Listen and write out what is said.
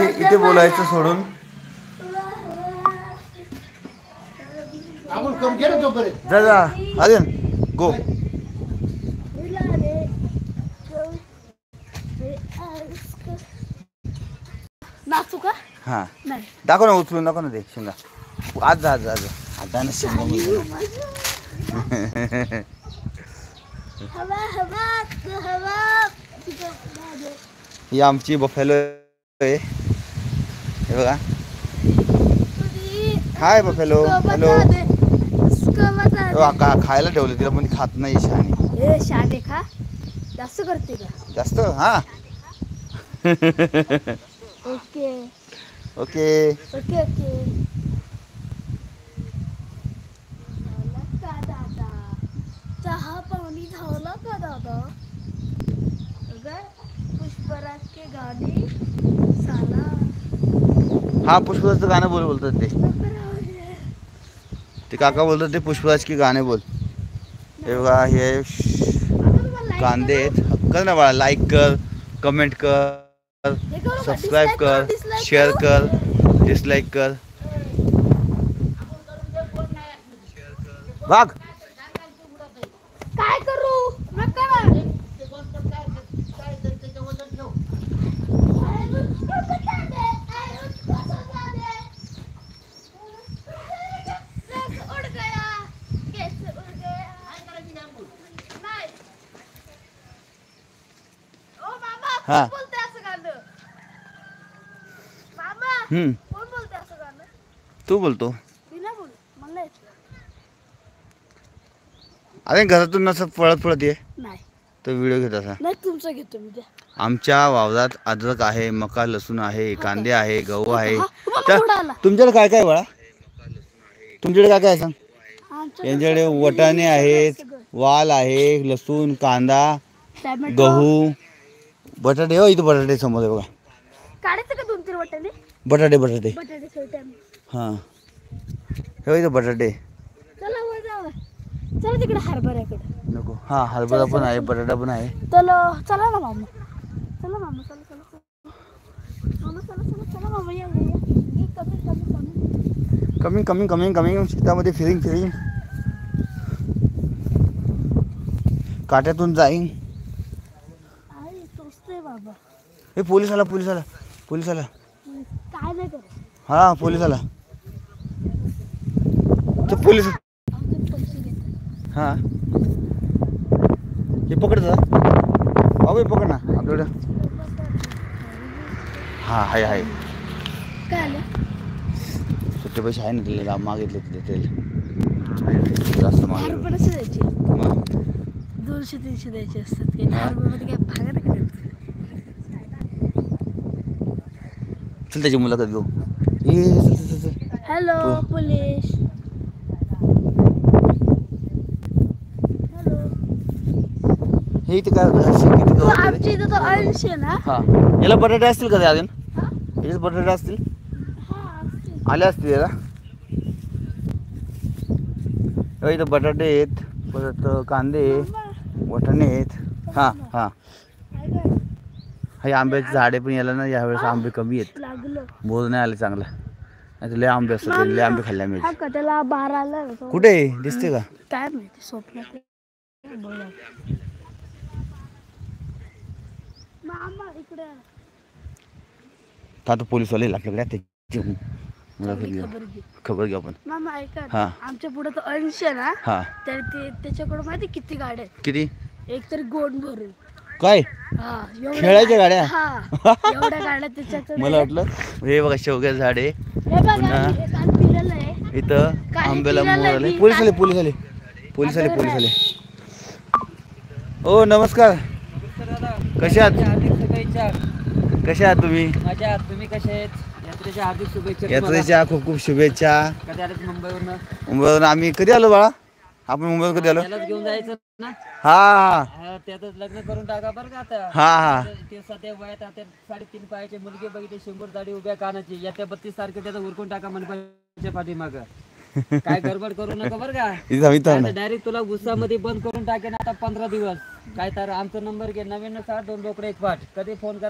इथे बोलायचं सोडून जा जा आर्यन गो. नाचू का? हा दाखव ना, उचलून दाखव ना ते शेंगा. आज जा आज आज आता ना शेंगा ही आमची बफेलो आहे, हे बघा. हाय बफेलो. हॅलो. खायला ठेवलं तिला पण खात नाही. शहाणी शाने खा. जास्त करते का? जास्त. हा ओके ओके ओके ओके. चहा पाणी झाला का दादा? पुष्पराज के गाणे साला. हा पुष्पराजचं गाणं बोलतात ते काका बोलतात ते पुष्पराज की गाणे बोल. हे बघा हे कांदे आहेत. कर ना बाळा, लाईक कर, कमेंट कर, सबस्क्राईब कर, शेअर कर, डिसलाईक कर. भाग. काय करू? हा बोलते असं गाणं? कोण बोलते असं गाणं? तू बोलतो. मी नाही बोल, मला येत अरे घरातून नसं पळत ये नाही. तो व्हिडिओ घेत असा. नाही तुमचं घेतो मी. आमच्या वावरात अद्रक आहे, मका, लसूण आहे, कांदे आहे, गहू आहे. आला. तुमच्याकडे काय काय बाळा? तुमच्याकडे काय काय सांग? यांच्याकडे वटाणे आहेत, वाल आहे, लसूण, कांदा, गहू, बटाटे. हो इथं बटाटे समोर आहे बघा. काढायचं का 2-3 वाटाणे? बटाटे बटाटे. बटाटे हां हे इथं बटाटे. चला वर जाऊ. चला तिकडे हरभऱ्याकडे. नको. हा हरभरा पण आहे, बटाटा पण आहे. चला चला ना मामा. चला मामा चला चला चला. मामा चला चला चला मामा या या. कमी शेतामध्ये फिरिंग काट्यातून जाईन. बाबा हे पोलीस आला. काय नाही करत. हा पोलीस आला. तो पोलीस. हा हे पकडता बाबा, पकड ना आपल्याकडं. हा आहे. काय आलं? सुट्टे पैसे आहे ना तिला, मागितले तिथे तेल जास्त मागितले. द्यायचे मग 200-300 द्यायचे असतात. मध्ये काय भागत का? चल त्याची मुलाखत घेऊ. Hello police. हे इथे काय आमच्या इथं तो 80 ना. हा याला बटाटे असतील का? अजून याच्यात बटाटे असतील, आले असतील याला. इथं बटाटे आहेत, परत कांदे, वाटाणे आहेत. हा हे आंब्याचे झाडे पण याला ना यावेळेस आंबे कमी आहेत. बोर नाही आले चांगलं. नाही लय आंबे असतात, लय आंबे खाल्ले आम्ही. त्याला 12 आला. कुठे दिसते का? काय माहिती स्वप्नात. मामा इकडे आता पोलीसवाले लागले ते खबर घ्या आपण. मामा ऐका, आमच्या पुढे तो 80 ना. तर त्याच्याकडे माहिती किती गाड्या आहेत? किती? एक तरी गोंड भरून. काय खेळायच्या गाड्या? एवढ्या गाड्या त्याच्याकडे. मला वाटलं हे बघा शेवग्याचं झाड आहे, इथं आंब्याला मोर आले. पोलीस आले. ओ नमस्कार. कशा आहात तुम्ही? तुम्ही कसे आहेत? यात्रेच्या हार्दिक शुभेच्छा. यात्रेच्या खूप शुभेच्छा. कधी आले मुंबईवरून? आम्ही कधी आलो बाळा? आपण मुंबईवर कधी आलो? घेऊन जायचं ना. हा त्यातच लग्न करून टाका बरं का आता. हा ते सध्या वयात आता 3.5 पायाचे मुलगी बघितली, 100 दाढी उभ्या कानाची. येत्या 32 तारखे त्याचा उरकून टाका मनपाच्या पाठीमाग. काय गडबड करू नका बरं का. डायरेक्ट तुला गुस्सामध्ये बंद करून टाकेन आता 15 दिवस. काय तर आमचा नंबर घे, 9962 2 बोकडे 1 पाठ. कधी फोन करा.